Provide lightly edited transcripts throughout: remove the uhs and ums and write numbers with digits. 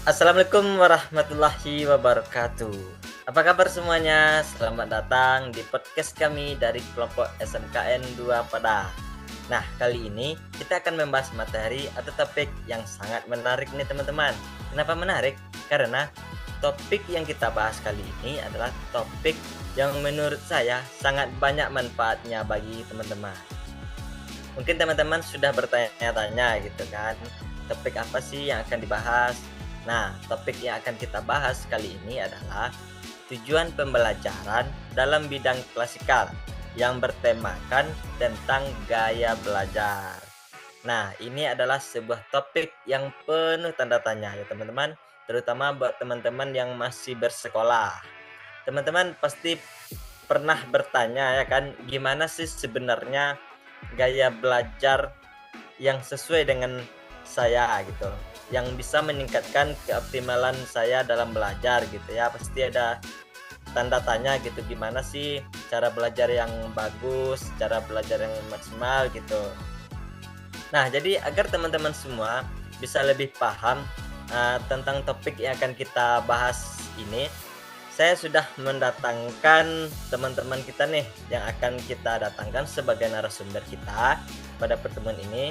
Assalamualaikum warahmatullahi wabarakatuh. Apa kabar semuanya? Selamat datang di podcast kami dari kelompok SMKN 2 Pada. Nah, kali ini kita akan membahas materi atau topik yang sangat menarik nih teman-teman. Kenapa menarik? Karena topik yang kita bahas kali ini adalah topik yang menurut saya sangat banyak manfaatnya bagi teman-teman. Mungkin teman-teman sudah bertanya-tanya gitu kan, topik apa sih yang akan dibahas? Nah, topik yang akan kita bahas kali ini adalah tujuan pembelajaran dalam bidang klasikal yang bertemakan tentang gaya belajar. Nah, ini adalah sebuah topik yang penuh tanda tanya ya teman-teman, terutama buat teman-teman yang masih bersekolah. Teman-teman pasti pernah bertanya ya kan, gimana sih sebenarnya gaya belajar yang sesuai dengan saya gitu, yang bisa meningkatkan keoptimalan saya dalam belajar gitu ya. Pasti ada tanda tanya gitu, gimana sih cara belajar yang bagus, cara belajar yang maksimal gitu. Nah, jadi agar teman-teman semua bisa lebih paham tentang topik yang akan kita bahas ini, saya sudah mendatangkan teman-teman kita nih yang akan kita datangkan sebagai narasumber kita pada pertemuan ini.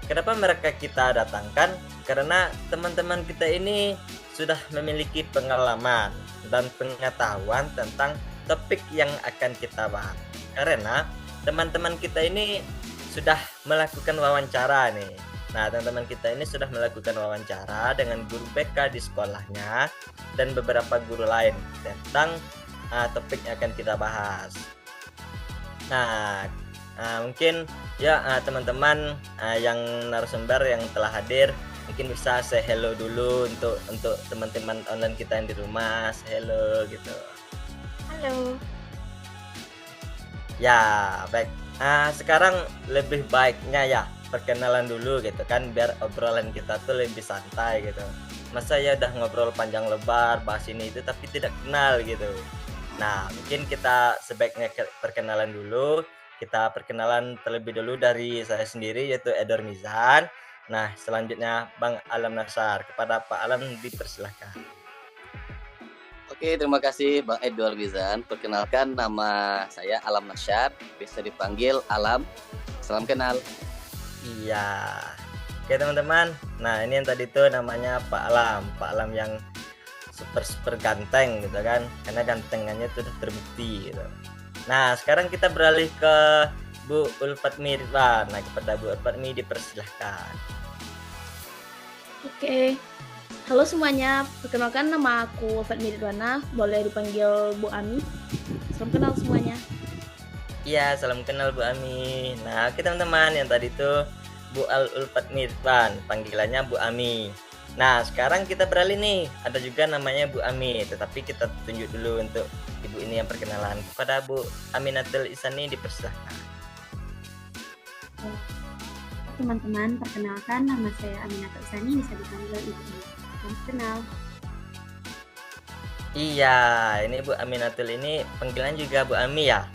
Kenapa mereka kita datangkan? Karena teman-teman kita ini sudah memiliki pengalaman dan pengetahuan tentang topik yang akan kita bahas. Karena teman-teman kita ini sudah melakukan wawancara nih. Nah, teman-teman kita ini sudah melakukan wawancara dengan guru BK di sekolahnya dan beberapa guru lain tentang topik yang akan kita bahas. Nah, mungkin ya teman-teman yang narasumber yang telah hadir mungkin bisa say hello dulu untuk teman-teman online kita yang di rumah, say hello gitu. Halo. Ya, baik. Sekarang lebih baiknya ya perkenalan dulu gitu kan, biar obrolan kita tuh lebih santai gitu. Masa ya udah ngobrol panjang lebar bahas ini itu tapi tidak kenal gitu. Nah, mungkin kita sebaiknya perkenalan dulu. Kita perkenalan terlebih dulu dari saya sendiri yaitu Edor Mizan. Nah, selanjutnya Bang Alam Nasar. Kepada Pak Alam dipersilahkan. Oke, terima kasih Bang Edward Bizan. Perkenalkan, nama saya Alam Nasyar, bisa dipanggil Alam. Salam kenal. Iya. Oke teman-teman. Nah, ini yang tadi tuh namanya Pak Alam. Pak Alam yang super ganteng gitu kan, karena gantengannya itu udah terbukti gitu. Nah, sekarang kita beralih ke Bu Ulfatmi Ridwan. Nah, kepada Bu Ulfatmi dipersilahkan. Oke. Halo semuanya, perkenalkan nama aku Ulfatmi Ridwana, boleh dipanggil Bu Ami. Salam kenal semuanya. Iya, salam kenal Bu Ami. Nah, oke teman-teman, yang tadi tuh Bu Ulfatmi Ridwan, panggilannya Bu Ami. Nah, sekarang kita beralih nih, ada juga namanya Bu Ami, tetapi kita tunjuk dulu untuk Ibu ini yang perkenalan. Kepada Bu Aminatul Isani dipersilahkan. Teman-teman, perkenalkan nama saya Aminatul Isani, bisa dipanggil Ibu Ami. Salam kenal. Iya, ini Bu Aminatul ini panggilan juga Bu Ami ya.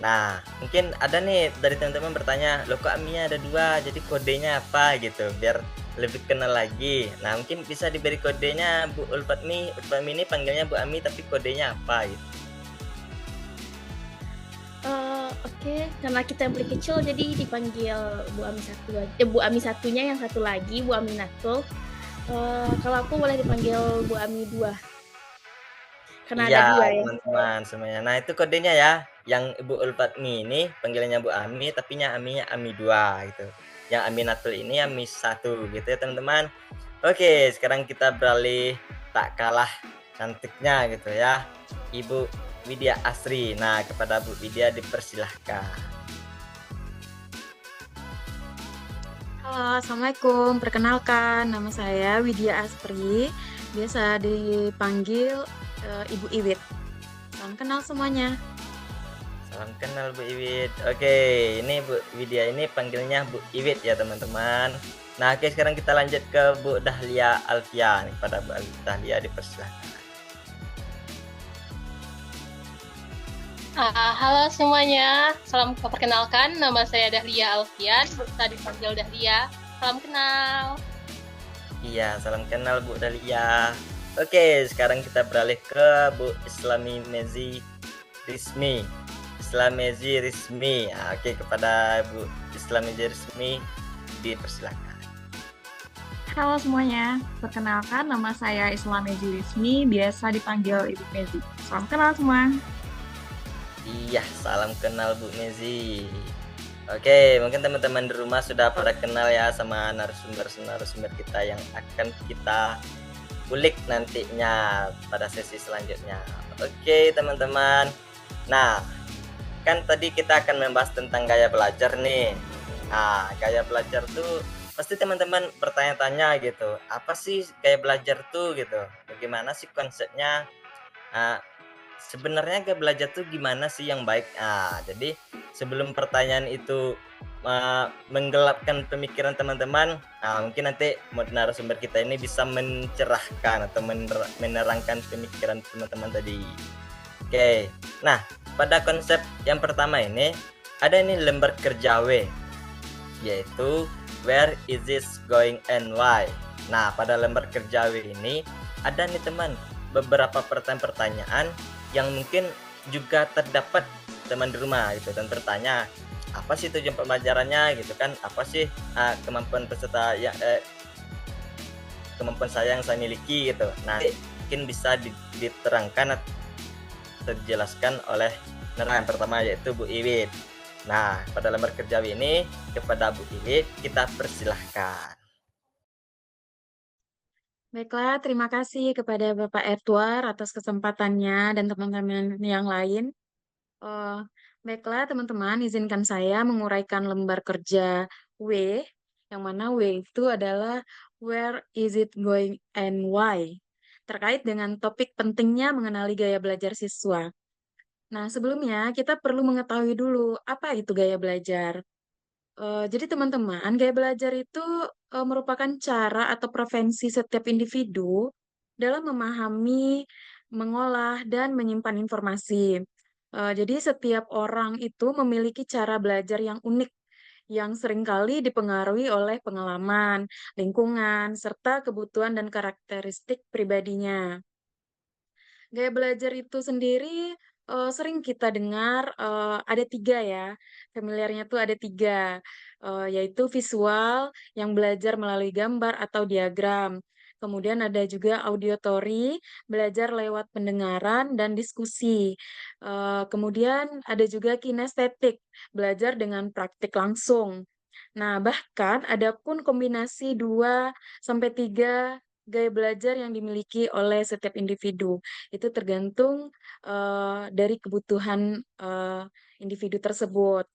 Nah, mungkin ada nih dari teman-teman bertanya, loh kok Ami-nya ada dua, jadi kodenya apa gitu, biar lebih kenal lagi. Nah, mungkin bisa diberi kodenya Bu Ulfatmi. Ulfatmi ini panggilnya Bu Ami, tapi kodenya apa gitu. Oke, karena kita yang paling kecil jadi dipanggil Bu Ami satu aja. Bu Ami satunya, yang satu lagi Bu Aminatul. Kalau aku boleh dipanggil Bu Ami 2. Karena Iya, ada 2 ya. teman-teman semuanya. Nah, itu kodenya ya. Yang Ibu Ulfatmi ini panggilannya Bu Ami, tapi Ami-nya Ami 2 gitu. Yang Aminatul ini Ami 1 gitu ya, teman-teman. Oke, sekarang kita beralih tak kalah cantiknya gitu ya. Ibu Widya Asri. Nah, kepada Bu Widya dipersilahkan. Halo, Assalamualaikum. Perkenalkan, nama saya Widya Asri. Biasa dipanggil Ibu Iwit. Salam kenal semuanya. Salam kenal Bu Iwit. Oke, ini Bu Widya ini panggilnya Bu Iwit ya teman-teman. Nah, oke sekarang kita lanjut ke Bu Dahlia Alfian. Kepada Bu Dahlia dipersilahkan. Halo semuanya, salam perkenalkan, nama saya Dahlia Alfian, bisa dipanggil Dahlia. Salam kenal. Iya, salam kenal Bu Dalia. Oke, sekarang kita beralih ke Bu Islami Mezi Rismi. Islamezi Rismi. Oke, kepada Bu Islamezi Rismi dipersilakan. Halo semuanya, perkenalkan nama saya Islam Mezi Rizmi, biasa dipanggil Ibu Mezi. Salam kenal semua. Iya, salam kenal Bu Mezi. Oke, mungkin teman-teman di rumah sudah pada kenal ya sama narasumber kita yang akan kita ulik nantinya pada sesi selanjutnya. Oke, teman-teman. Nah, kan tadi kita akan membahas tentang gaya belajar nih. Nah, gaya belajar tuh pasti teman-teman bertanya-tanya gitu, apa sih gaya belajar tuh gitu? Bagaimana sih konsepnya? Sebenarnya gaya belajar tuh gimana sih yang baik? Jadi sebelum pertanyaan itu menggelapkan pemikiran teman-teman, mungkin nanti narasumber kita ini bisa mencerahkan atau menerangkan pemikiran teman-teman tadi. Oke, nah pada konsep yang pertama ini ada ini lembar kerja W, yaitu where is this going and why. Nah, pada lembar kerja W ini ada nih teman beberapa pertanyaan yang mungkin juga terdapat teman di rumah gitu dan bertanya apa sih tujuan pembelajarannya gitu kan, apa sih kemampuan peserta yang kemampuan saya yang saya miliki gitu. Nah, mungkin bisa diterangkan atau dijelaskan oleh yang pertama yaitu Bu Iwit. Nah, pada lembar kerja ini kepada Bu Iwit kita persilahkan. Baiklah, terima kasih kepada Bapak Edward atas kesempatannya dan teman-teman yang lain. Baiklah, teman-teman, izinkan saya menguraikan lembar kerja W, yang mana W itu adalah where is it going and why, terkait dengan topik pentingnya mengenali gaya belajar siswa. Nah, sebelumnya kita perlu mengetahui dulu apa itu gaya belajar. Jadi teman-teman, gaya belajar itu merupakan cara atau preferensi setiap individu dalam memahami, mengolah, dan menyimpan informasi. Jadi setiap orang itu memiliki cara belajar yang unik, yang seringkali dipengaruhi oleh pengalaman, lingkungan, serta kebutuhan dan karakteristik pribadinya. Gaya belajar itu sendiri sering kita dengar ada tiga ya, familiarnya tuh ada tiga, yaitu visual yang belajar melalui gambar atau diagram. Kemudian ada juga auditory, belajar lewat pendengaran dan diskusi. Kemudian ada juga kinestetik, belajar dengan praktik langsung. Nah, bahkan ada pun kombinasi 2 sampai 3 gaya belajar yang dimiliki oleh setiap individu. Itu tergantung dari kebutuhan individu tersebut.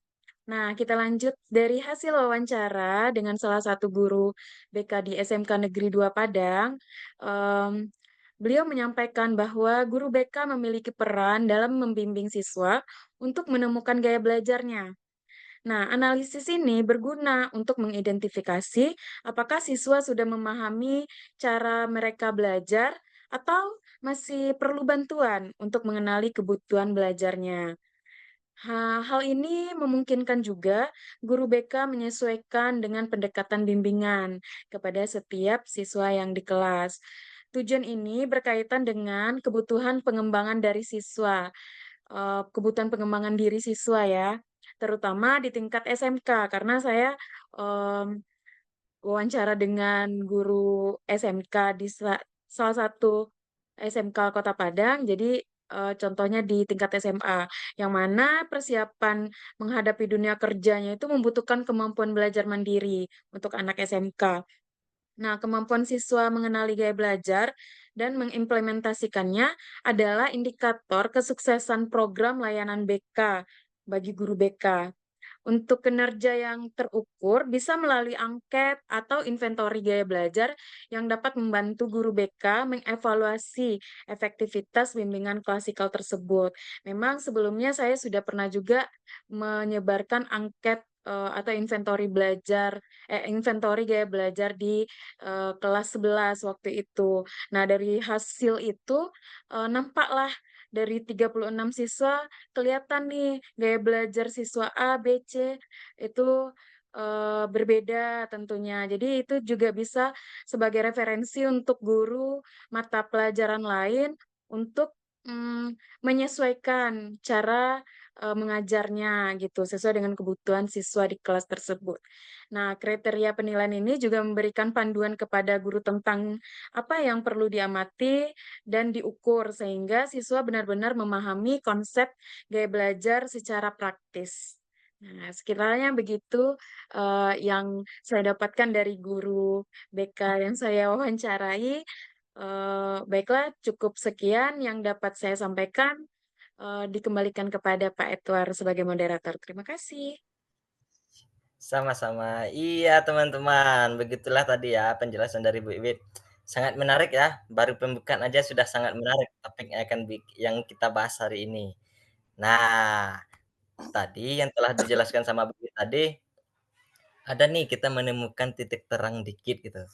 Nah, kita lanjut dari hasil wawancara dengan salah satu guru BK di SMK Negeri 2 Padang. Beliau menyampaikan bahwa guru BK memiliki peran dalam membimbing siswa untuk menemukan gaya belajarnya. Nah, analisis ini berguna untuk mengidentifikasi apakah siswa sudah memahami cara mereka belajar atau masih perlu bantuan untuk mengenali kebutuhan belajarnya. Hal ini memungkinkan juga guru BK menyesuaikan dengan pendekatan bimbingan kepada setiap siswa yang di kelas. Tujuan ini berkaitan dengan kebutuhan pengembangan dari siswa, kebutuhan pengembangan diri siswa ya, terutama di tingkat SMK karena saya wawancara dengan guru SMK di salah satu SMK Kota Padang, jadi contohnya di tingkat SMA, yang mana persiapan menghadapi dunia kerjanya itu membutuhkan kemampuan belajar mandiri untuk anak SMK. Nah, kemampuan siswa mengenali gaya belajar dan mengimplementasikannya adalah indikator kesuksesan program layanan BK bagi guru BK. Untuk kinerja yang terukur bisa melalui angket atau inventori gaya belajar yang dapat membantu guru BK mengevaluasi efektivitas bimbingan klasikal tersebut. Memang sebelumnya saya sudah pernah juga menyebarkan angket atau inventori gaya belajar di kelas 11 waktu itu. Nah, dari hasil itu nampaklah dari 36 siswa kelihatan nih gaya belajar siswa A, B, C itu berbeda tentunya. Jadi itu juga bisa sebagai referensi untuk guru mata pelajaran lain untuk, menyesuaikan cara, mengajarnya gitu, sesuai dengan kebutuhan siswa di kelas tersebut. Nah, kriteria penilaian ini juga memberikan panduan kepada guru tentang apa yang perlu diamati dan diukur, sehingga siswa benar-benar memahami konsep gaya belajar secara praktis. Nah, sekiranya begitu, yang saya dapatkan dari guru BK yang saya wawancarai. Baiklah, cukup sekian yang dapat saya sampaikan, dikembalikan kepada Pak Edward sebagai moderator. Terima kasih. Sama-sama. Iya, teman-teman. Begitulah tadi ya penjelasan dari Bu Iwit. Sangat menarik ya. Baru pembukaan aja sudah sangat menarik topik yang kita bahas hari ini. Nah, tadi yang telah dijelaskan sama Bu Iwit tadi, ada nih kita menemukan titik terang dikit gitu.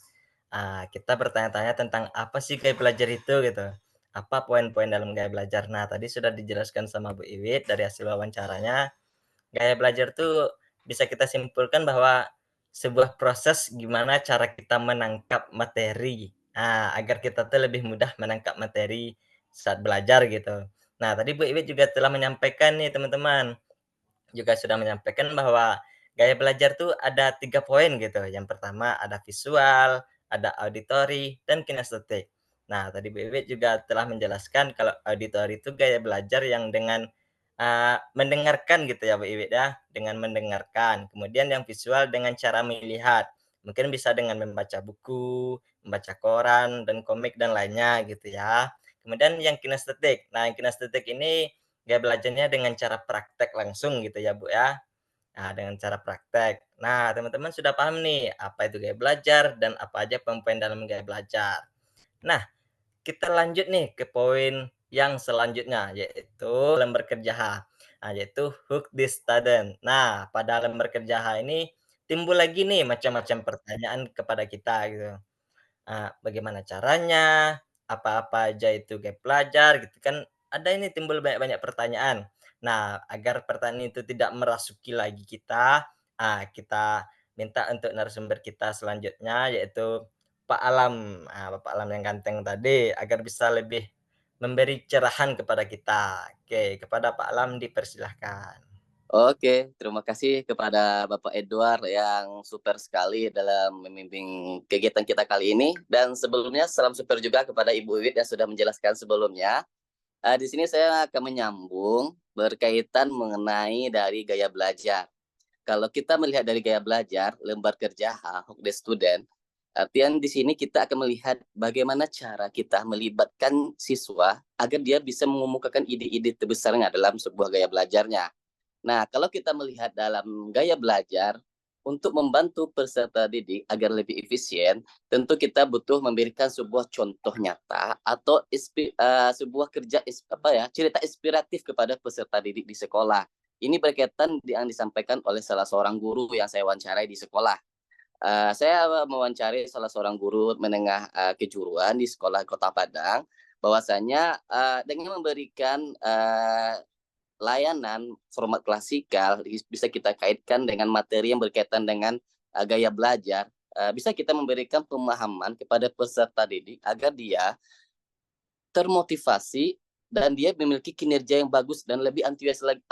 Kita bertanya-tanya tentang apa sih gaya belajar itu gitu. Apa poin-poin dalam gaya belajar. Nah, tadi sudah dijelaskan sama Bu Iwit dari hasil wawancaranya. Gaya belajar tuh bisa kita simpulkan bahwa sebuah proses gimana cara kita menangkap materi. Agar kita tuh lebih mudah menangkap materi saat belajar gitu. Nah, tadi Bu Iwit juga telah menyampaikan nih teman-teman, juga sudah menyampaikan bahwa gaya belajar tuh ada 3 poin gitu. Yang pertama ada visual, ada auditory, dan kinestetik. Nah, tadi Bu Iwit juga telah menjelaskan kalau auditory itu gaya belajar yang dengan mendengarkan gitu ya Bu Iwit ya, dengan mendengarkan. Kemudian yang visual dengan cara melihat. Mungkin bisa dengan membaca buku, membaca koran dan komik dan lainnya gitu ya. Kemudian yang kinestetik. Nah, yang kinestetik ini gaya belajarnya dengan cara praktek langsung gitu ya Bu ya. Nah, dengan cara praktek. Nah, teman-teman sudah paham nih apa itu gaya belajar dan apa aja poin-poin dalam gaya belajar. Nah, kita lanjut nih ke poin yang selanjutnya, yaitu lembar kerja H. Nah, yaitu hook the student. Nah, pada lembar kerja H ini timbul lagi nih macam-macam pertanyaan kepada kita gitu. Bagaimana caranya, apa-apa aja itu gap belajar gitu kan, ada ini timbul banyak-banyak pertanyaan. Nah, agar pertanyaan itu tidak merasuki lagi kita, kita minta untuk narasumber kita selanjutnya yaitu Pak Alam, Bapak Alam yang ganteng tadi agar bisa lebih memberi cerahan kepada kita. Oke, kepada Pak Alam dipersilahkan. Oke, terima kasih kepada Bapak Edward yang super sekali dalam memimpin kegiatan kita kali ini. Dan sebelumnya salam super juga kepada Ibu Iwit yang sudah menjelaskan sebelumnya. Di sini saya akan menyambung berkaitan mengenai dari gaya belajar. Kalau kita melihat dari gaya belajar, lembar kerja Hook the Student, artian di sini kita akan melihat bagaimana cara kita melibatkan siswa agar dia bisa mengemukakan ide-ide terbesarnya dalam sebuah gaya belajarnya. Nah, kalau kita melihat dalam gaya belajar, untuk membantu peserta didik agar lebih efisien, tentu kita butuh memberikan sebuah contoh nyata atau sebuah cerita inspiratif kepada peserta didik di sekolah. Ini berkaitan yang disampaikan oleh salah seorang guru yang saya wawancarai di sekolah. Saya mewawancari salah seorang guru menengah kejuruan di sekolah Kota Padang, bahwasanya dengan memberikan layanan format klasikal bisa kita kaitkan dengan materi yang berkaitan dengan gaya belajar, bisa kita memberikan pemahaman kepada peserta didik agar dia termotivasi dan dia memiliki kinerja yang bagus dan lebih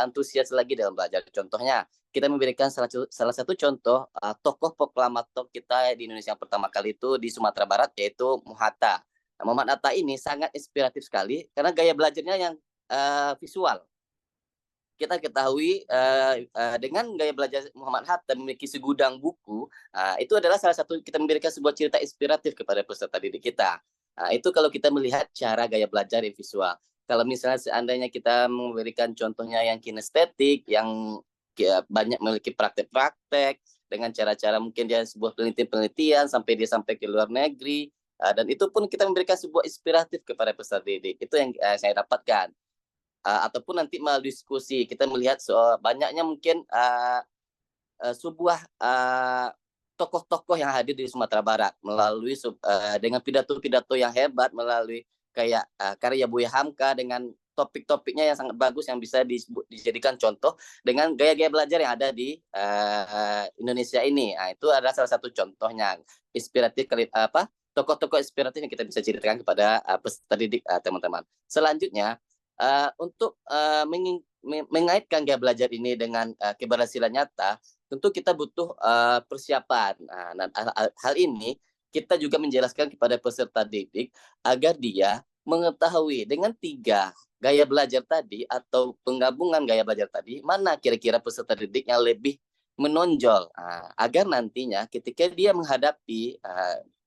antusias lagi dalam belajar. Contohnya, kita memberikan salah satu contoh tokoh proklamator kita di Indonesia yang pertama kali itu di Sumatera Barat, yaitu Muhatta. Nah, Muhammad Hatta ini sangat inspiratif sekali karena gaya belajarnya yang visual. Kita ketahui dengan gaya belajar Muhammad Hatta memiliki segudang buku, itu adalah salah satu kita memberikan sebuah cerita inspiratif kepada peserta didik kita. Itu kalau kita melihat cara gaya belajar yang visual. Kalau misalnya seandainya kita memberikan contohnya yang kinestetik, yang banyak memiliki praktek-praktek, dengan cara-cara mungkin dia sebuah penelitian sampai dia sampai ke luar negeri, dan itu pun kita memberikan sebuah inspiratif kepada peserta didik. Itu yang saya dapatkan. Ataupun nanti melalui diskusi kita melihat banyaknya mungkin sebuah tokoh-tokoh yang hadir di Sumatera Barat dengan pidato-pidato yang hebat, melalui kayak karya Buya Hamka dengan topik-topiknya yang sangat bagus yang bisa dijadikan contoh dengan gaya-gaya belajar yang ada di Indonesia ini. Nah, itu adalah salah satu contohnya inspiratif tokoh-tokoh inspiratif yang kita bisa ceritakan kepada peserta didik teman-teman. Selanjutnya untuk mengaitkan gaya belajar ini dengan keberhasilan nyata, tentu kita butuh persiapan. Nah, hal ini kita juga menjelaskan kepada peserta didik agar dia mengetahui dengan 3 gaya belajar tadi atau penggabungan gaya belajar tadi, mana kira-kira peserta didik yang lebih menonjol, agar nantinya ketika dia menghadapi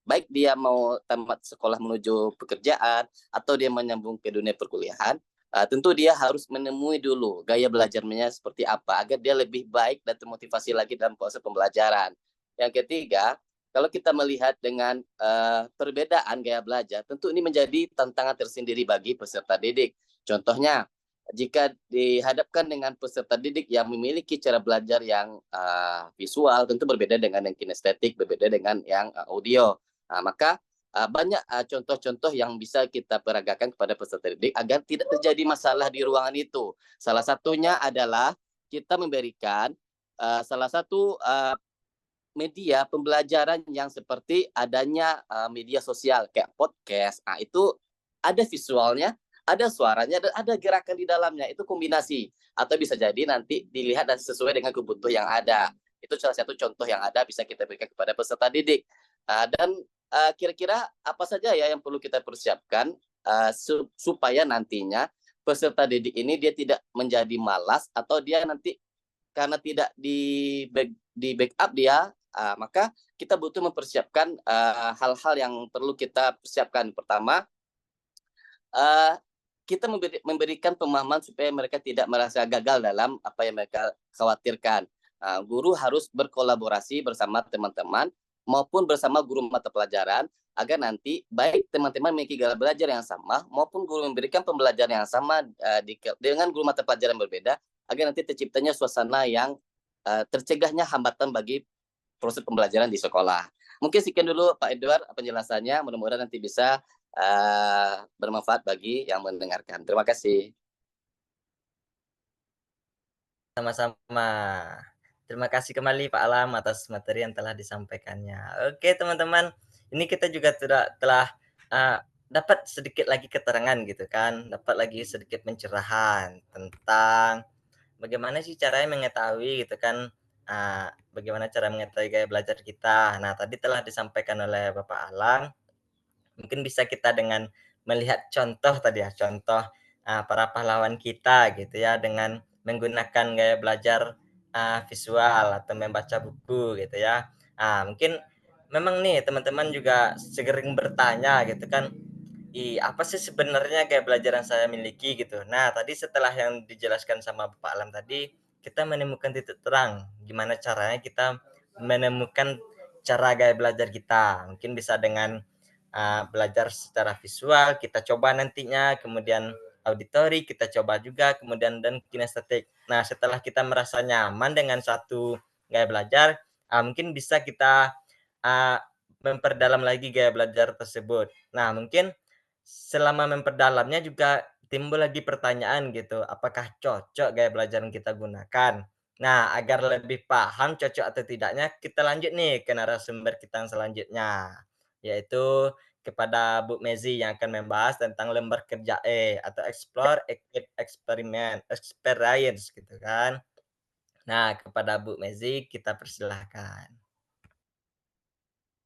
baik dia mau tamat sekolah menuju pekerjaan atau dia menyambung ke dunia perkuliahan, tentu dia harus menemui dulu gaya belajarnya seperti apa agar dia lebih baik dan termotivasi lagi dalam proses pembelajaran. Yang ketiga, kalau kita melihat dengan perbedaan gaya belajar, tentu ini menjadi tantangan tersendiri bagi peserta didik. Contohnya, jika dihadapkan dengan peserta didik yang memiliki cara belajar yang visual, tentu berbeda dengan yang kinestetik, berbeda dengan yang audio. Maka banyak contoh-contoh yang bisa kita peragakan kepada peserta didik agar tidak terjadi masalah di ruangan itu. Salah satunya adalah kita memberikan salah satu media pembelajaran yang seperti adanya media sosial kayak podcast. Itu ada visualnya, ada suaranya, dan ada gerakan di dalamnya. Itu kombinasi. Atau bisa jadi nanti dilihat dan sesuai dengan kebutuhan yang ada. Itu salah satu contoh yang ada bisa kita berikan kepada peserta didik. Dan kira-kira apa saja ya yang perlu kita persiapkan supaya nantinya peserta didik ini dia tidak menjadi malas atau dia nanti karena tidak di backup dia, maka kita butuh mempersiapkan hal-hal yang perlu kita persiapkan. Pertama, kita memberikan pemahaman supaya mereka tidak merasa gagal dalam apa yang mereka khawatirkan. Guru harus berkolaborasi bersama teman-teman maupun bersama guru mata pelajaran agar nanti baik teman-teman memiliki gaya belajar yang sama maupun guru memberikan pembelajaran yang sama dengan guru mata pelajaran berbeda agar nanti terciptanya suasana yang tercegahnya hambatan bagi proses pembelajaran di sekolah. Mungkin sekian dulu Pak Edward penjelasannya. Mudah-mudahan nanti bisa bermanfaat bagi yang mendengarkan. Terima kasih. Sama-sama. Terima kasih kembali Pak Alam atas materi yang telah disampaikannya. Oke teman-teman, ini kita juga telah dapat sedikit lagi keterangan gitu kan, dapat lagi sedikit pencerahan tentang bagaimana sih caranya mengetahui gitu kan, bagaimana cara mengetahui gaya belajar kita. Nah tadi telah disampaikan oleh Bapak Alam, mungkin bisa kita dengan melihat contoh tadi ya, contoh para pahlawan kita gitu ya, dengan menggunakan gaya belajar visual atau membaca buku gitu ya. Mungkin memang nih teman-teman juga sering bertanya gitu kan, apa sih sebenarnya gaya belajar yang saya miliki gitu. Nah tadi setelah yang dijelaskan sama Bapak Alam tadi, kita menemukan titik terang gimana caranya kita menemukan cara gaya belajar kita. Mungkin bisa dengan belajar secara visual, kita coba nantinya, kemudian auditori kita coba juga, kemudian dan kinestetik. Nah setelah kita merasa nyaman dengan satu gaya belajar, mungkin bisa kita memperdalam lagi gaya belajar tersebut. Nah mungkin selama memperdalamnya juga timbul lagi pertanyaan gitu, apakah cocok gaya belajar yang kita gunakan? Nah, agar lebih paham cocok atau tidaknya, kita lanjut nih ke narasumber kita yang selanjutnya, yaitu kepada Bu Mezi yang akan membahas tentang lembar kerja E atau Explore, Equip, Experiment, Experience gitu kan. Nah, kepada Bu Mezi kita persilahkan.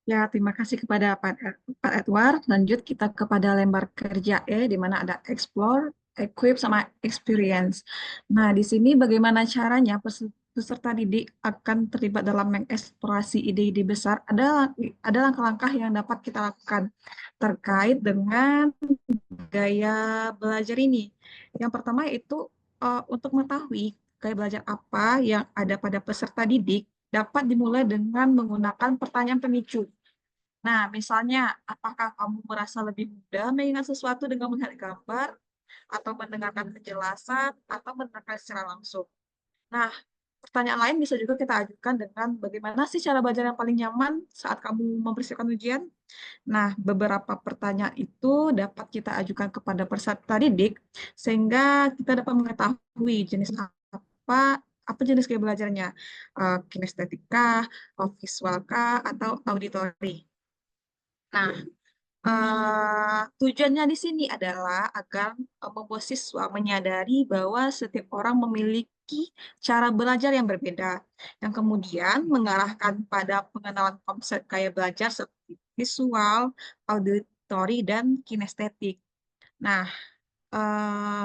Ya, terima kasih kepada Pak Edward. Lanjut kita kepada lembar kerja E, di mana ada Explore, Equip, sama Experience. Nah, di sini bagaimana caranya peserta didik akan terlibat dalam mengeksplorasi ide-ide besar. Ada langkah-langkah yang dapat kita lakukan terkait dengan gaya belajar ini. Yang pertama yaitu untuk mengetahui gaya belajar apa yang ada pada peserta didik, dapat dimulai dengan menggunakan pertanyaan pemicu. Nah, misalnya, apakah kamu merasa lebih mudah mengingat sesuatu dengan melihat gambar, atau mendengarkan penjelasan, atau mendengarkan secara langsung? Nah, pertanyaan lain bisa juga kita ajukan dengan bagaimana sih cara belajar yang paling nyaman saat kamu mempersiapkan ujian. Nah, beberapa pertanyaan itu dapat kita ajukan kepada peserta didik sehingga kita dapat mengetahui jenis apa jenis gaya belajarnya, kinestetika, visualkah, atau auditori. Nah, tujuannya di sini adalah agar membuat siswa menyadari bahwa setiap orang memiliki cara belajar yang berbeda, yang kemudian mengarahkan pada pengenalan konsep gaya belajar seperti visual, auditori, dan kinestetik. Nah,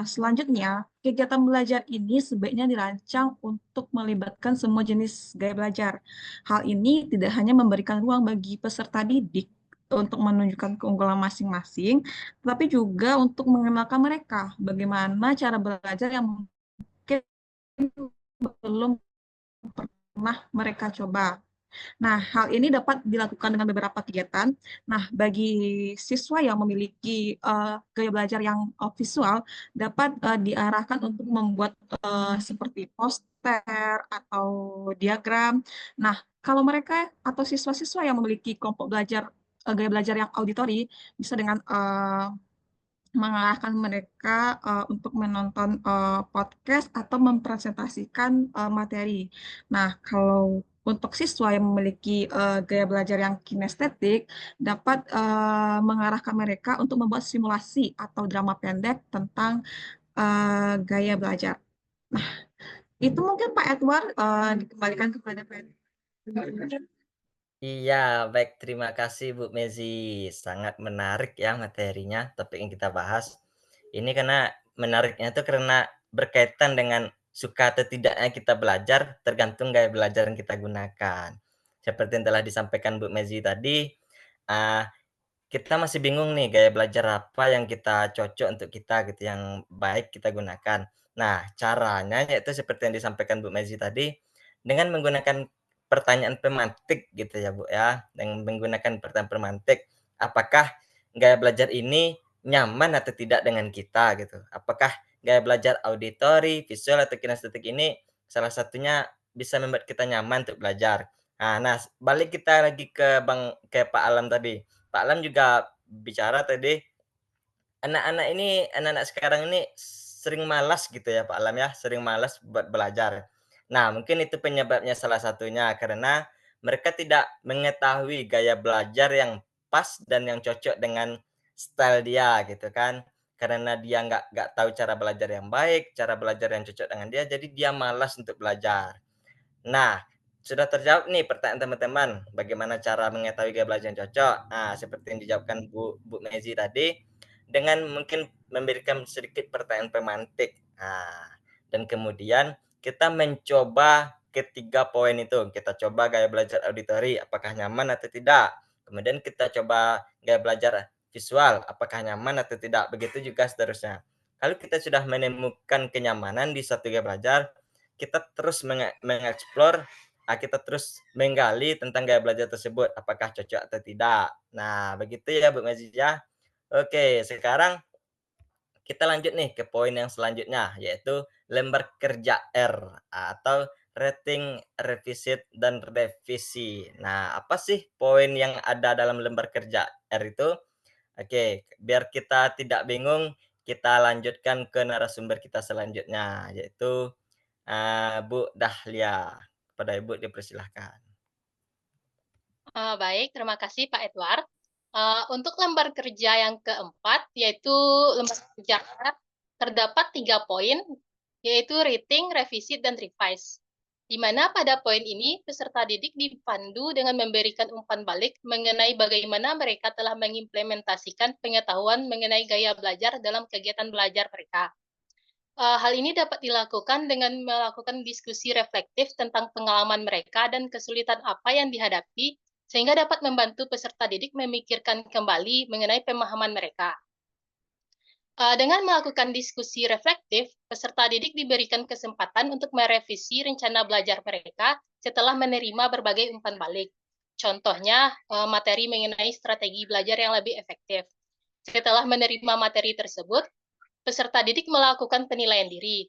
selanjutnya, kegiatan belajar ini sebaiknya dirancang untuk melibatkan semua jenis gaya belajar. Hal ini tidak hanya memberikan ruang bagi peserta didik untuk menunjukkan keunggulan masing-masing, tetapi juga untuk mengenalkan mereka bagaimana cara belajar yang mungkin belum pernah mereka coba. Nah, hal ini dapat dilakukan dengan beberapa kegiatan. Nah, bagi siswa yang memiliki gaya belajar yang visual, dapat diarahkan untuk membuat seperti poster atau diagram. Nah, kalau mereka atau siswa-siswa yang memiliki kelompok belajar gaya belajar yang auditori, bisa dengan mengarahkan mereka untuk menonton podcast atau mempresentasikan materi. Nah, kalau untuk siswa yang memiliki gaya belajar yang kinestetik, dapat mengarahkan mereka untuk membuat simulasi atau drama pendek tentang gaya belajar. Nah, itu mungkin Pak Edward dikembalikan kepada Pak Edward. Iya, baik. Terima kasih Bu Mezi. Sangat menarik ya materinya, topik yang kita bahas. Ini karena menariknya itu karena berkaitan dengan suka atau tidaknya kita belajar, tergantung gaya belajar yang kita gunakan. Seperti yang telah disampaikan Bu Mezi tadi, uh, kita masih bingung nih gaya belajar apa yang kita cocok untuk kita gitu, yang baik kita gunakan. Nah, caranya yaitu seperti yang disampaikan Bu Mezi tadi, dengan menggunakan pertanyaan pemantik gitu ya Bu ya, dengan menggunakan pertanyaan pemantik, apakah gaya belajar ini nyaman atau tidak dengan kita gitu. Apakah gaya belajar auditori, visual, atau kinestetik ini salah satunya bisa membuat kita nyaman untuk belajar. Nah, balik kita lagi ke Pak Alam tadi. Pak Alam juga bicara tadi, anak-anak sekarang ini sering malas gitu ya Pak Alam ya, sering malas buat belajar. Nah, mungkin itu penyebabnya salah satunya karena mereka tidak mengetahui gaya belajar yang pas dan yang cocok dengan style dia gitu kan. Karena dia nggak tahu cara belajar yang baik, cara belajar yang cocok dengan dia, jadi dia malas untuk belajar. Nah, sudah terjawab nih pertanyaan teman-teman, bagaimana cara mengetahui gaya belajar yang cocok? Nah, seperti yang dijawabkan Bu Mezi tadi, dengan mungkin memberikan sedikit pertanyaan pemantik. Nah, dan kemudian kita mencoba ketiga poin itu. Kita coba gaya belajar auditori, apakah nyaman atau tidak. Kemudian kita coba gaya belajar visual, apakah nyaman atau tidak. Begitu juga seterusnya. Kalau kita sudah menemukan kenyamanan di satu gaya belajar, kita terus mengeksplor, kita terus menggali tentang gaya belajar tersebut, apakah cocok atau tidak. Nah, begitu ya Bu Mezi ya. Oke, sekarang kita lanjut nih ke poin yang selanjutnya, yaitu lembar kerja R atau rating, revisit, dan revisi. Nah, apa sih poin yang ada dalam lembar kerja R itu? Oke, biar kita tidak bingung, kita lanjutkan ke narasumber kita selanjutnya, yaitu Bu Dahlia. Kepada Ibu dipersilahkan. Baik, terima kasih Pak Edward. Untuk lembar kerja yang keempat, yaitu lembar kerja terdapat 3 poin, yaitu rating, revisit, dan revise. Di mana pada poin ini, peserta didik dipandu dengan memberikan umpan balik mengenai bagaimana mereka telah mengimplementasikan pengetahuan mengenai gaya belajar dalam kegiatan belajar mereka. Hal ini dapat dilakukan dengan melakukan diskusi reflektif tentang pengalaman mereka dan kesulitan apa yang dihadapi, sehingga dapat membantu peserta didik memikirkan kembali mengenai pemahaman mereka. Dengan melakukan diskusi reflektif, peserta didik diberikan kesempatan untuk merevisi rencana belajar mereka setelah menerima berbagai umpan balik. Contohnya, materi mengenai strategi belajar yang lebih efektif. Setelah menerima materi tersebut, peserta didik melakukan penilaian diri.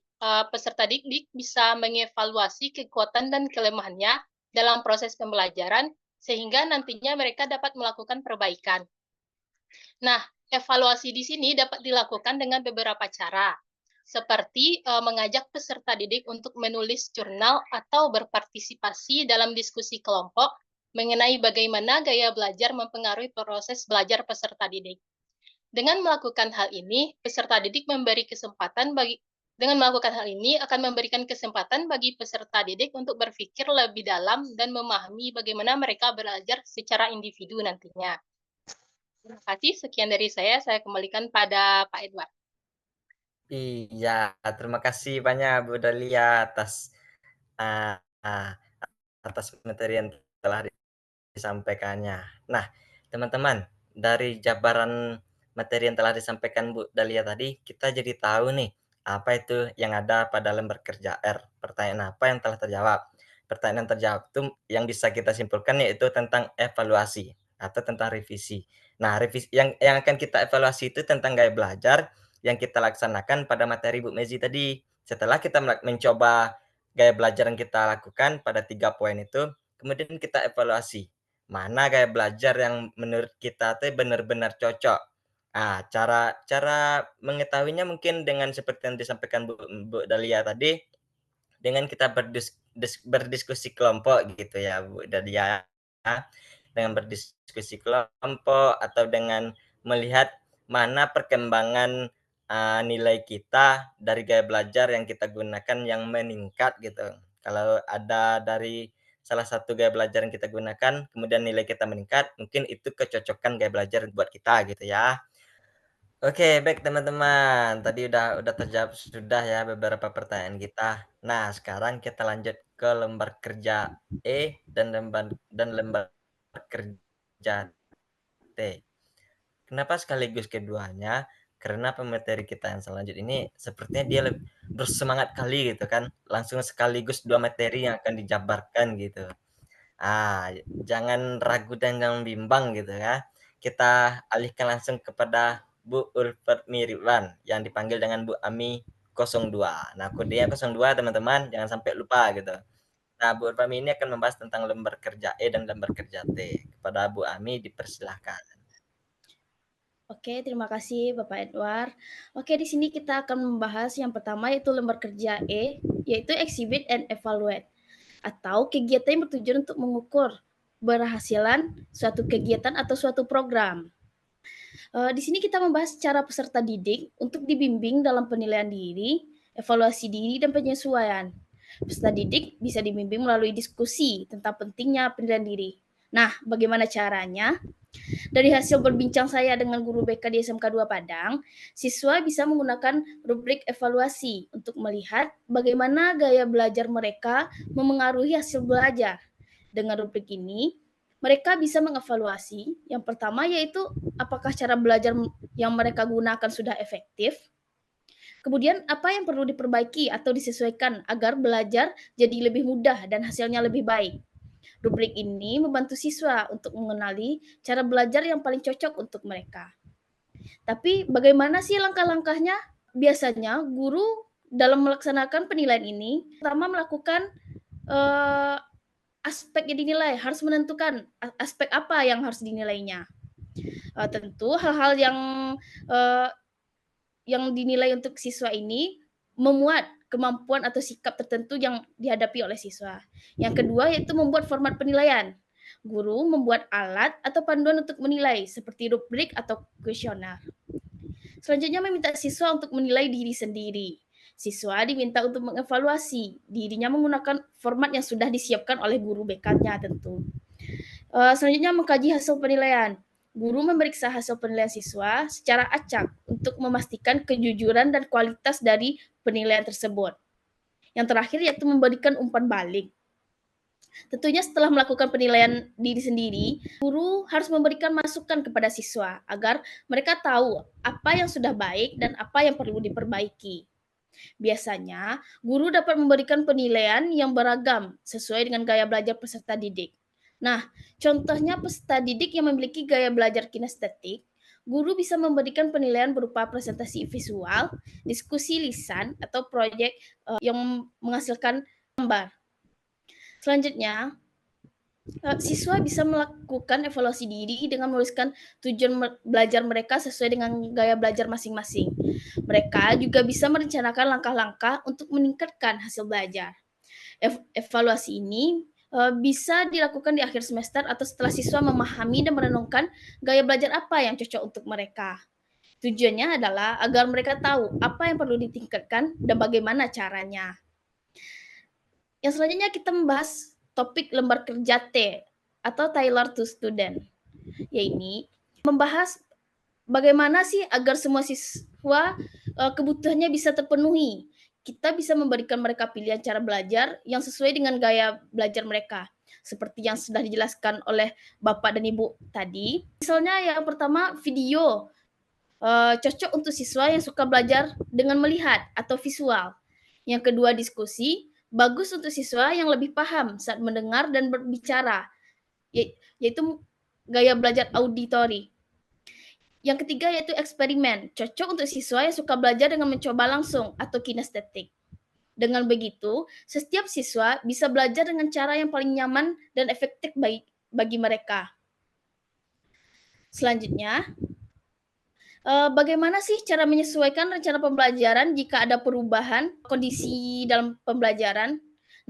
peserta didik bisa mengevaluasi kekuatan dan kelemahannya dalam proses pembelajaran, sehingga nantinya mereka dapat melakukan perbaikan. Nah, evaluasi di sini dapat dilakukan dengan beberapa cara, seperti mengajak peserta didik untuk menulis jurnal atau berpartisipasi dalam diskusi kelompok mengenai bagaimana gaya belajar mempengaruhi proses belajar peserta didik. Dengan melakukan hal ini, peserta didik akan memberikan kesempatan bagi peserta didik untuk berpikir lebih dalam dan memahami bagaimana mereka belajar secara individu nantinya. Terima kasih, sekian dari saya kembalikan pada Pak Edward. Iya, terima kasih banyak Bu Dalia uh, uh, atas materi yang telah disampaikannya. Nah, teman-teman, dari jabaran materi yang telah disampaikan Bu Dalia tadi, kita jadi tahu nih apa itu yang ada pada lembar kerja R. Pertanyaan apa yang telah terjawab? Pertanyaan yang terjawab itu yang bisa kita simpulkan yaitu tentang evaluasi atau tentang revisi. Nah, revisi yang akan kita evaluasi itu tentang gaya belajar yang kita laksanakan pada materi Bu Mezi tadi. Setelah kita mencoba gaya belajar yang kita lakukan pada 3 poin itu, kemudian kita evaluasi mana gaya belajar yang menurut kita tuh benar-benar cocok. Ah, cara mengetahuinya mungkin dengan seperti yang disampaikan Bu Dalia tadi, dengan kita berdiskusi kelompok gitu ya Bu Dalia, dengan berdiskusi kelompok atau dengan melihat mana perkembangan nilai kita dari gaya belajar yang kita gunakan yang meningkat gitu. Kalau ada dari salah satu gaya belajar yang kita gunakan, kemudian nilai kita meningkat, mungkin itu kecocokan gaya belajar buat kita gitu ya. Oke, baik teman-teman. Tadi udah terjawab sudah ya beberapa pertanyaan kita. Nah, sekarang kita lanjut ke lembar kerja E dan lembar kerja T. Kenapa sekaligus keduanya? Karena pemateri kita yang selanjutnya ini sepertinya dia lebih bersemangat kali gitu kan. Langsung sekaligus 2 materi yang akan dijabarkan gitu. Jangan ragu dan jangan bimbang gitu ya. Kita alihkan langsung kepada Bu Ulfat Mirwan yang dipanggil dengan Bu Ami 02. Nah, kodenya 02 teman-teman, jangan sampai lupa gitu. Nah, Bu Ulfat ini akan membahas tentang lembar kerja E dan lembar kerja T. Kepada Bu Ami dipersilahkan. Oke, terima kasih Bapak Edward. Oke, di sini kita akan membahas yang pertama yaitu lembar kerja E, yaitu Exhibit and Evaluate, atau kegiatan yang bertujuan untuk mengukur keberhasilan suatu kegiatan atau suatu program. Di sini kita membahas cara peserta didik untuk dibimbing dalam penilaian diri, evaluasi diri, dan penyesuaian. Peserta didik bisa dibimbing melalui diskusi tentang pentingnya penilaian diri. Nah, bagaimana caranya? Dari hasil berbincang saya dengan guru BK di SMK 2 Padang, siswa bisa menggunakan rubrik evaluasi untuk melihat bagaimana gaya belajar mereka memengaruhi hasil belajar. Dengan rubrik ini, mereka bisa mengevaluasi. Yang pertama yaitu apakah cara belajar yang mereka gunakan sudah efektif. Kemudian apa yang perlu diperbaiki atau disesuaikan agar belajar jadi lebih mudah dan hasilnya lebih baik. Rubrik ini membantu siswa untuk mengenali cara belajar yang paling cocok untuk mereka. Tapi bagaimana sih langkah-langkahnya? Biasanya guru dalam melaksanakan penilaian ini pertama melakukan aspek yang dinilai, harus menentukan aspek apa yang harus dinilainya. Tentu hal-hal yang dinilai untuk siswa ini memuat kemampuan atau sikap tertentu yang dihadapi oleh siswa. Yang kedua yaitu membuat format penilaian. Guru membuat alat atau panduan untuk menilai seperti rubrik atau kuesioner. Selanjutnya meminta siswa untuk menilai diri sendiri. Siswa diminta untuk mengevaluasi dirinya menggunakan format yang sudah disiapkan oleh guru BK-nya tentu. Selanjutnya mengkaji hasil penilaian. Guru memeriksa hasil penilaian siswa secara acak untuk memastikan kejujuran dan kualitas dari penilaian tersebut. Yang terakhir yaitu memberikan umpan balik. Tentunya setelah melakukan penilaian diri sendiri, guru harus memberikan masukan kepada siswa agar mereka tahu apa yang sudah baik dan apa yang perlu diperbaiki. Biasanya, guru dapat memberikan penilaian yang beragam sesuai dengan gaya belajar peserta didik. Nah, contohnya peserta didik yang memiliki gaya belajar kinestetik, Guru bisa memberikan penilaian berupa presentasi visual, diskusi lisan, atau proyek yang menghasilkan gambar. Selanjutnya, siswa bisa melakukan evaluasi diri dengan menuliskan tujuan belajar mereka sesuai dengan gaya belajar masing-masing. Mereka juga bisa merencanakan langkah-langkah untuk meningkatkan hasil belajar. Evaluasi ini bisa dilakukan di akhir semester atau setelah siswa memahami dan merenungkan gaya belajar apa yang cocok untuk mereka. Tujuannya adalah agar mereka tahu apa yang perlu ditingkatkan dan bagaimana caranya. Yang selanjutnya kita membahas topik lembar kerja T atau Tailor to Student. Yaitu membahas bagaimana sih agar semua siswa kebutuhannya bisa terpenuhi. Kita bisa memberikan mereka pilihan cara belajar yang sesuai dengan gaya belajar mereka. Seperti yang sudah dijelaskan oleh Bapak dan Ibu tadi. Misalnya yang pertama video. Cocok untuk siswa yang suka belajar dengan melihat atau visual. Yang kedua diskusi, bagus untuk siswa yang lebih paham saat mendengar dan berbicara, yaitu gaya belajar auditori. Yang ketiga yaitu eksperimen, cocok untuk siswa yang suka belajar dengan mencoba langsung atau kinestetik. Dengan begitu, setiap siswa bisa belajar dengan cara yang paling nyaman dan efektif bagi mereka. Selanjutnya, bagaimana sih cara menyesuaikan rencana pembelajaran jika ada perubahan kondisi dalam pembelajaran?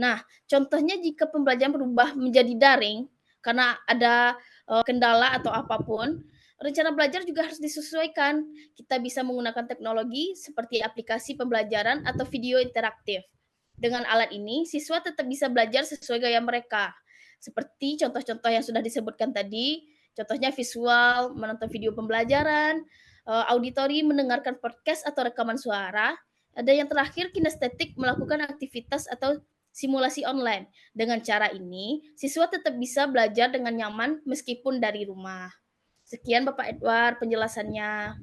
Nah, contohnya jika pembelajaran berubah menjadi daring karena ada kendala atau apapun, rencana belajar juga harus disesuaikan. Kita bisa menggunakan teknologi seperti aplikasi pembelajaran atau video interaktif. Dengan alat ini, siswa tetap bisa belajar sesuai gaya mereka. Seperti contoh-contoh yang sudah disebutkan tadi, contohnya visual, menonton video pembelajaran, auditori mendengarkan podcast atau rekaman suara. Ada yang terakhir kinestetik melakukan aktivitas atau simulasi online. Dengan cara ini, siswa tetap bisa belajar dengan nyaman meskipun dari rumah. Sekian Bapak Edward penjelasannya.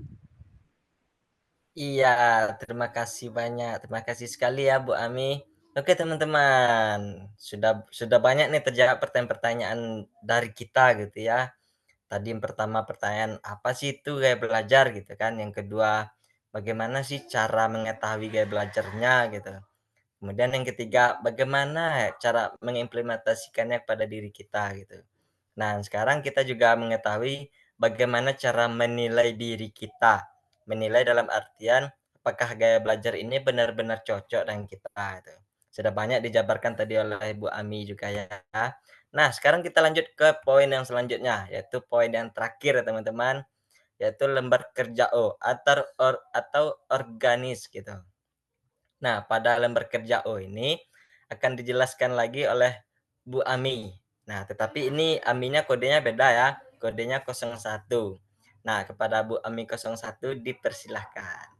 Iya, terima kasih banyak. Terima kasih sekali ya Bu Ami. Oke teman-teman, sudah banyak nih terjawab pertanyaan-pertanyaan dari kita gitu ya. Tadi yang pertama pertanyaan apa sih itu gaya belajar gitu kan. Yang kedua, bagaimana sih cara mengetahui gaya belajarnya gitu. Kemudian yang ketiga, bagaimana cara mengimplementasikannya pada diri kita gitu. Nah, sekarang kita juga mengetahui bagaimana cara menilai diri kita. Menilai dalam artian apakah gaya belajar ini benar-benar cocok dengan kita itu. Sudah banyak dijabarkan tadi oleh Ibu Ami juga ya. Nah, sekarang kita lanjut ke poin yang selanjutnya, yaitu poin yang terakhir ya teman-teman, yaitu lembar kerja O atau organis gitu. Nah, pada lembar kerja O ini akan dijelaskan lagi oleh Bu Ami. Nah, tetapi ini Aminya kodenya beda ya. Kodenya 01. Nah, kepada Bu Ami 01 dipersilahkan.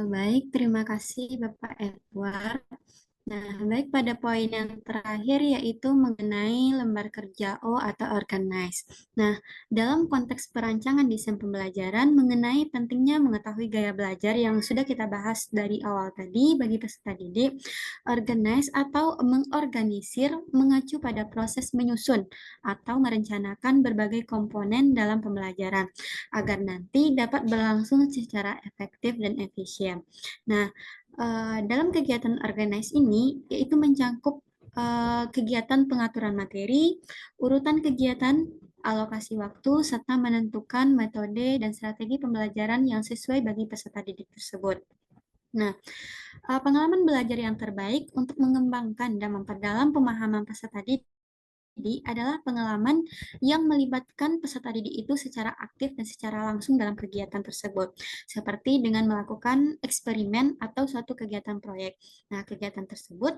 Baik, terima kasih Bapak Edward. Nah, baik pada poin yang terakhir yaitu mengenai lembar kerja O atau organize. Nah, dalam konteks perancangan desain pembelajaran mengenai pentingnya mengetahui gaya belajar yang sudah kita bahas dari awal tadi bagi peserta didik, organize atau mengorganisir mengacu pada proses menyusun atau merencanakan berbagai komponen dalam pembelajaran agar nanti dapat berlangsung secara efektif dan efisien. Nah, dalam kegiatan organize ini yaitu mencakup kegiatan pengaturan materi, urutan kegiatan, alokasi waktu, serta menentukan metode dan strategi pembelajaran yang sesuai bagi peserta didik tersebut. Nah, pengalaman belajar yang terbaik untuk mengembangkan dan memperdalam pemahaman peserta didik adalah pengalaman yang melibatkan peserta didik itu secara aktif dan secara langsung dalam kegiatan tersebut, seperti dengan melakukan eksperimen atau suatu kegiatan proyek. Nah, kegiatan tersebut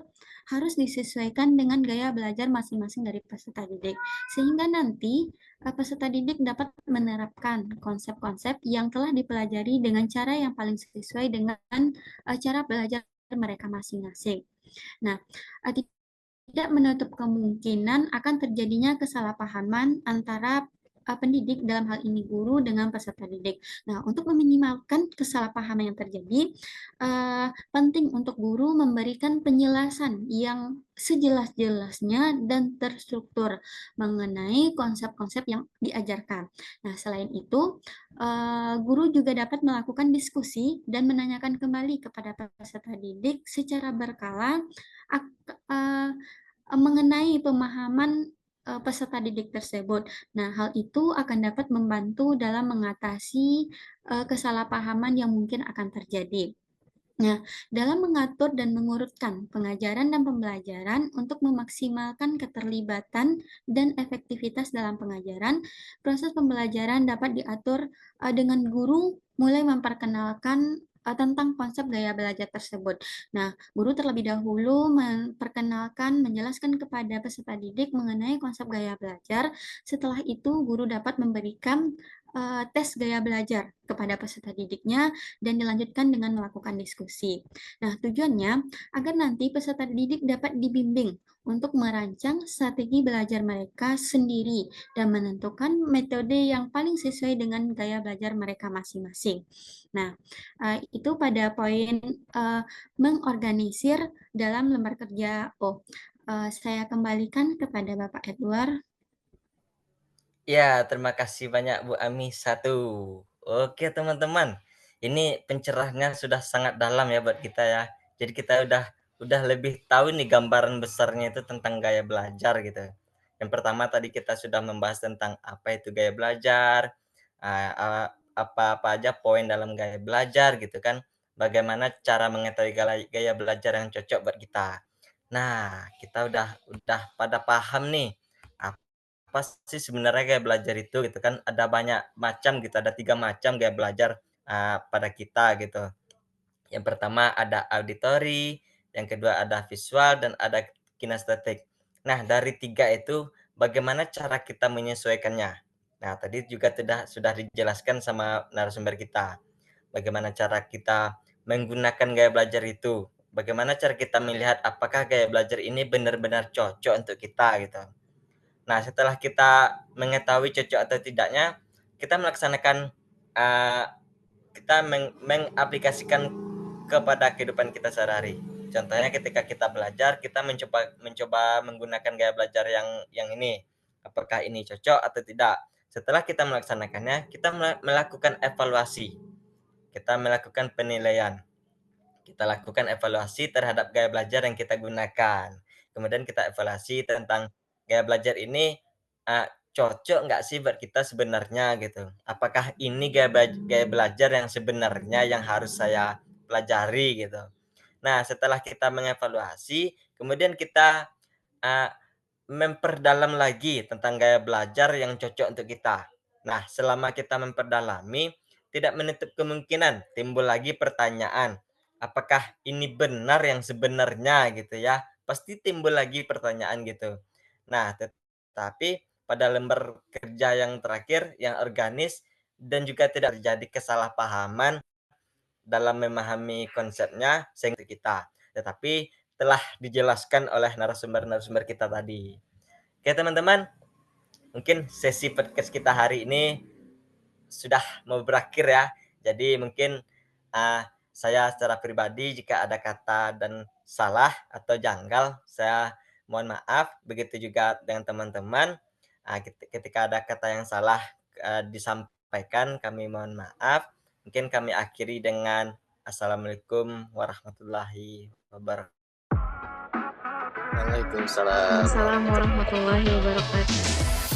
harus disesuaikan dengan gaya belajar masing-masing dari peserta didik, sehingga nanti peserta didik dapat menerapkan konsep-konsep yang telah dipelajari dengan cara yang paling sesuai dengan cara belajar mereka masing-masing. Nah, tidak menutup kemungkinan akan terjadinya kesalahpahaman antara pendidik, dalam hal ini guru dengan peserta didik. Nah, untuk meminimalkan kesalahpahaman yang terjadi, penting untuk guru memberikan penjelasan yang sejelas-jelasnya dan terstruktur mengenai konsep-konsep yang diajarkan. Nah, selain itu, guru juga dapat melakukan diskusi dan menanyakan kembali kepada peserta didik secara berkala mengenai pemahaman peserta didik tersebut. Nah, hal itu akan dapat membantu dalam mengatasi kesalahpahaman yang mungkin akan terjadi. Nah, dalam mengatur dan mengurutkan pengajaran dan pembelajaran untuk memaksimalkan keterlibatan dan efektivitas dalam pengajaran, proses pembelajaran dapat diatur dengan guru mulai memperkenalkan tentang konsep gaya belajar tersebut. Nah, guru terlebih dahulu menjelaskan kepada peserta didik mengenai konsep gaya belajar. Setelah itu, guru dapat memberikan tes gaya belajar kepada peserta didiknya dan dilanjutkan dengan melakukan diskusi. Nah, tujuannya agar nanti peserta didik dapat dibimbing untuk merancang strategi belajar mereka sendiri dan menentukan metode yang paling sesuai dengan gaya belajar mereka masing-masing. Nah, itu pada poin mengorganisir dalam lembar kerja O. Saya kembalikan kepada Bapak Edward. Ya, terima kasih banyak Bu Ami 1. Oke teman-teman, ini pencerahannya sudah sangat dalam ya buat kita ya. Jadi kita udah lebih tahu nih gambaran besarnya itu tentang gaya belajar gitu. Yang pertama tadi kita sudah membahas tentang apa itu gaya belajar, apa-apa aja poin dalam gaya belajar gitu kan. Bagaimana cara mengetahui gaya belajar yang cocok buat kita. Nah, kita udah pada paham nih apa sih sebenarnya gaya belajar itu gitu kan. Ada banyak macam gitu, ada 3 macam gaya belajar pada kita gitu. Yang pertama ada auditory, yang kedua ada visual, dan ada kinestetik. Nah, dari 3 itu bagaimana cara kita menyesuaikannya? Nah, tadi juga sudah dijelaskan sama narasumber kita. Bagaimana cara kita menggunakan gaya belajar itu? Bagaimana cara kita melihat apakah gaya belajar ini benar-benar cocok untuk kita gitu. Nah, setelah kita mengetahui cocok atau tidaknya, kita melaksanakan kita mengaplikasikan kepada kehidupan kita sehari-hari. Contohnya ketika kita belajar, kita mencoba menggunakan gaya belajar yang ini. Apakah ini cocok atau tidak? Setelah kita melaksanakannya, kita melakukan evaluasi. Kita melakukan penilaian. Kita lakukan evaluasi terhadap gaya belajar yang kita gunakan. Kemudian kita evaluasi tentang gaya belajar ini cocok nggak sih buat kita sebenarnya gitu. Apakah ini gaya belajar yang sebenarnya yang harus saya pelajari gitu. Nah, setelah kita mengevaluasi, kemudian kita memperdalam lagi tentang gaya belajar yang cocok untuk kita. Nah, selama kita memperdalami, tidak menutup kemungkinan timbul lagi pertanyaan, apakah ini benar yang sebenarnya gitu ya? Pasti timbul lagi pertanyaan gitu. Nah, tetapi pada lembar kerja yang terakhir, yang organis, dan juga tidak terjadi kesalahpahaman dalam memahami konsepnya sehingga kita. Tetapi telah dijelaskan oleh narasumber-narasumber kita tadi. Oke teman-teman, mungkin sesi podcast kita hari ini sudah mau berakhir ya. Jadi mungkin saya secara pribadi jika ada kata dan salah atau janggal, saya mohon maaf. Begitu juga dengan teman-teman. Ketika ada kata yang salah disampaikan, kami mohon maaf. Mungkin kami akhiri dengan Assalamualaikum warahmatullahi wabarakatuh. Waalaikumsalam. Assalamualaikum warahmatullahi wabarakatuh.